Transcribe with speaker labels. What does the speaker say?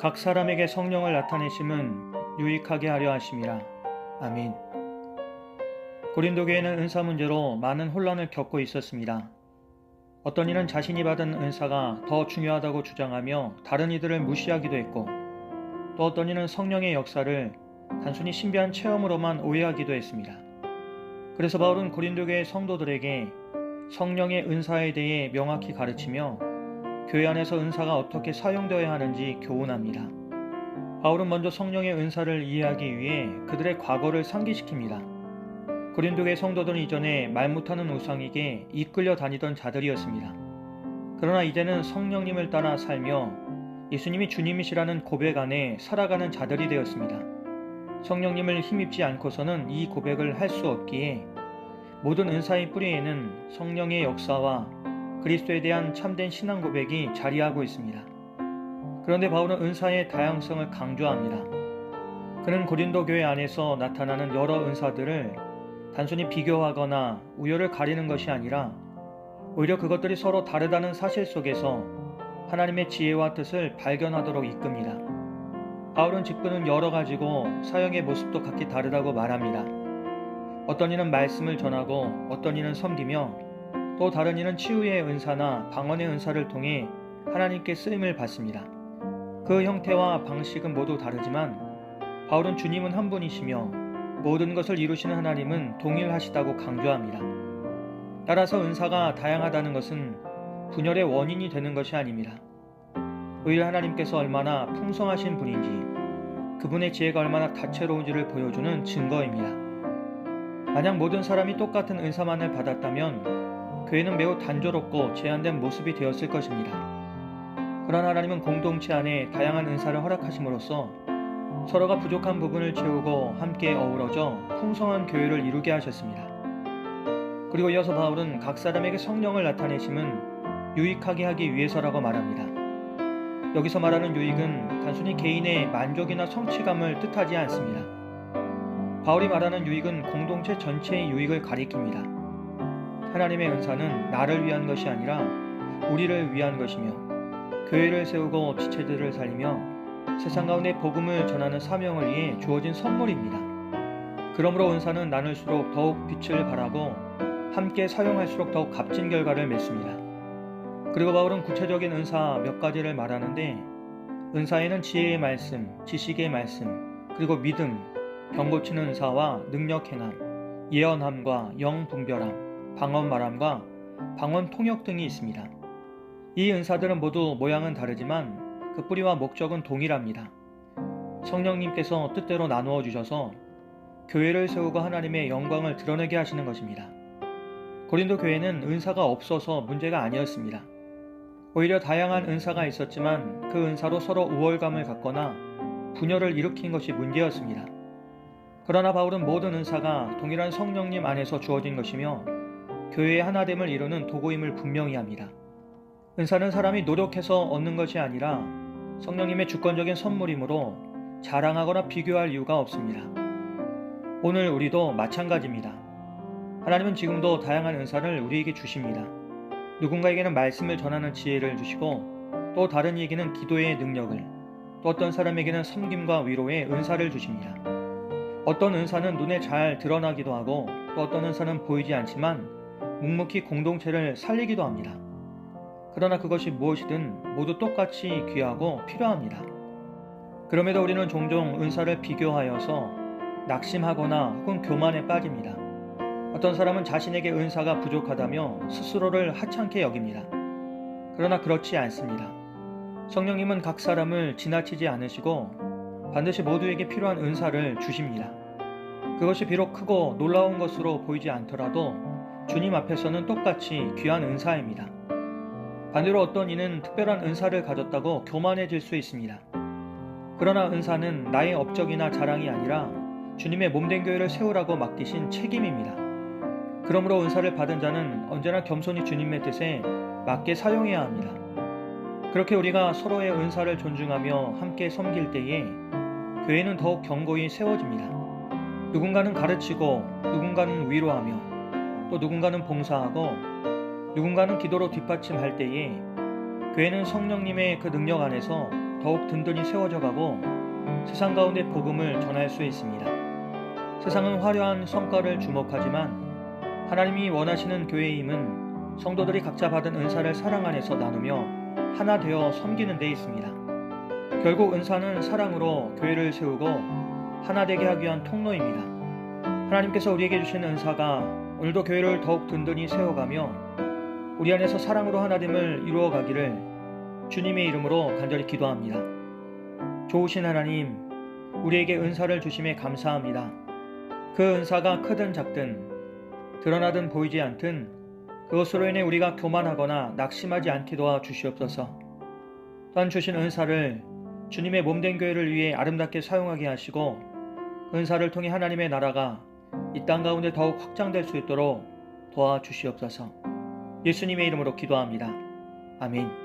Speaker 1: 각 사람에게 성령을 나타내심은 유익하게 하려 하심이라. 아멘. 고린도 교회는 은사 문제로 많은 혼란을 겪고 있었습니다. 어떤 이는 자신이 받은 은사가 더 중요하다고 주장하며 다른 이들을 무시하기도 했고, 또 어떤 이는 성령의 역사를 단순히 신비한 체험으로만 오해하기도 했습니다. 그래서 바울은 고린도 교회 성도들에게 성령의 은사에 대해 명확히 가르치며 교회 안에서 은사가 어떻게 사용되어야 하는지 교훈합니다. 바울은 먼저 성령의 은사를 이해하기 위해 그들의 과거를 상기시킵니다. 고린도 교회 성도들은 이전에 말 못하는 우상에게 이끌려 다니던 자들이었습니다. 그러나 이제는 성령님을 따라 살며 예수님이 주님이시라는 고백 안에 살아가는 자들이 되었습니다. 성령님을 힘입지 않고서는 이 고백을 할 수 없기에 모든 은사의 뿌리에는 성령의 역사와 그리스도에 대한 참된 신앙 고백이 자리하고 있습니다. 그런데 바울은 은사의 다양성을 강조합니다. 그는 고린도 교회 안에서 나타나는 여러 은사들을 단순히 비교하거나 우열을 가리는 것이 아니라 오히려 그것들이 서로 다르다는 사실 속에서 하나님의 지혜와 뜻을 발견하도록 이끕니다. 바울은 직분은 여러 가지고 사역의 모습도 각기 다르다고 말합니다. 어떤 이는 말씀을 전하고 어떤 이는 섬기며 또 다른 이는 치유의 은사나 방언의 은사를 통해 하나님께 쓰임을 받습니다. 그 형태와 방식은 모두 다르지만 바울은 주님은 한 분이시며 모든 것을 이루시는 하나님은 동일하시다고 강조합니다. 따라서 은사가 다양하다는 것은 분열의 원인이 되는 것이 아닙니다. 오히려 하나님께서 얼마나 풍성하신 분인지 그분의 지혜가 얼마나 다채로운지를 보여주는 증거입니다. 만약 모든 사람이 똑같은 은사만을 받았다면 교회는 매우 단조롭고 제한된 모습이 되었을 것입니다. 그러나 하나님은 공동체 안에 다양한 은사를 허락하심으로써 서로가 부족한 부분을 채우고 함께 어우러져 풍성한 교회를 이루게 하셨습니다. 그리고 이어서 바울은 각 사람에게 성령을 나타내심은 유익하게 하기 위해서라고 말합니다. 여기서 말하는 유익은 단순히 개인의 만족이나 성취감을 뜻하지 않습니다. 바울이 말하는 유익은 공동체 전체의 유익을 가리킵니다. 하나님의 은사는 나를 위한 것이 아니라 우리를 위한 것이며 교회를 세우고 지체들을 살리며 세상 가운데 복음을 전하는 사명을 위해 주어진 선물입니다. 그러므로 은사는 나눌수록 더욱 빛을 발하고 함께 사용할수록 더욱 값진 결과를 맺습니다. 그리고 바울은 구체적인 은사 몇 가지를 말하는데 은사에는 지혜의 말씀, 지식의 말씀, 그리고 믿음, 병 고치는 은사와 능력 행함, 예언함과 영 분별함, 방언 말함과 방언 통역 등이 있습니다. 이 은사들은 모두 모양은 다르지만 그 뿌리와 목적은 동일합니다. 성령님께서 뜻대로 나누어 주셔서 교회를 세우고 하나님의 영광을 드러내게 하시는 것입니다. 고린도 교회는 은사가 없어서 문제가 아니었습니다. 오히려 다양한 은사가 있었지만 그 은사로 서로 우월감을 갖거나 분열을 일으킨 것이 문제였습니다. 그러나 바울은 모든 은사가 동일한 성령님 안에서 주어진 것이며 교회의 하나됨을 이루는 도구임을 분명히 합니다. 은사는 사람이 노력해서 얻는 것이 아니라 성령님의 주권적인 선물이므로 자랑하거나 비교할 이유가 없습니다. 오늘 우리도 마찬가지입니다. 하나님은 지금도 다양한 은사를 우리에게 주십니다. 누군가에게는 말씀을 전하는 지혜를 주시고 또 다른 이에게는 기도의 능력을, 또 어떤 사람에게는 섬김과 위로의 은사를 주십니다. 어떤 은사는 눈에 잘 드러나기도 하고 또 어떤 은사는 보이지 않지만 묵묵히 공동체를 살리기도 합니다. 그러나 그것이 무엇이든 모두 똑같이 귀하고 필요합니다. 그럼에도 우리는 종종 은사를 비교하여서 낙심하거나 혹은 교만에 빠집니다. 어떤 사람은 자신에게 은사가 부족하다며 스스로를 하찮게 여깁니다. 그러나 그렇지 않습니다. 성령님은 각 사람을 지나치지 않으시고 반드시 모두에게 필요한 은사를 주십니다. 그것이 비록 크고 놀라운 것으로 보이지 않더라도 주님 앞에서는 똑같이 귀한 은사입니다. 반대로 어떤 이는 특별한 은사를 가졌다고 교만해질 수 있습니다. 그러나 은사는 나의 업적이나 자랑이 아니라 주님의 몸된 교회를 세우라고 맡기신 책임입니다. 그러므로 은사를 받은 자는 언제나 겸손히 주님의 뜻에 맞게 사용해야 합니다. 그렇게 우리가 서로의 은사를 존중하며 함께 섬길 때에 교회는 더욱 견고히 세워집니다. 누군가는 가르치고 누군가는 위로하며 또 누군가는 봉사하고 누군가는 기도로 뒷받침할 때에 교회는 성령님의 그 능력 안에서 더욱 든든히 세워져 가고 세상 가운데 복음을 전할 수 있습니다. 세상은 화려한 성과를 주목하지만 하나님이 원하시는 교회의 힘은 성도들이 각자 받은 은사를 사랑 안에서 나누며 하나 되어 섬기는 데 있습니다. 결국 은사는 사랑으로 교회를 세우고 하나 되게 하기 위한 통로입니다. 하나님께서 우리에게 주신 은사가 오늘도 교회를 더욱 든든히 세워가며 우리 안에서 사랑으로 하나됨을 이루어 가기를 주님의 이름으로 간절히 기도합니다. 좋으신 하나님, 우리에게 은사를 주심에 감사합니다. 그 은사가 크든 작든 드러나든 보이지 않든 그것으로 인해 우리가 교만하거나 낙심하지 않게 도와 주시옵소서. 또한 주신 은사를 주님의 몸된 교회를 위해 아름답게 사용하게 하시고 그 은사를 통해 하나님의 나라가 이 땅 가운데 더욱 확장될 수 있도록 도와주시옵소서. 예수님의 이름으로 기도합니다. 아멘.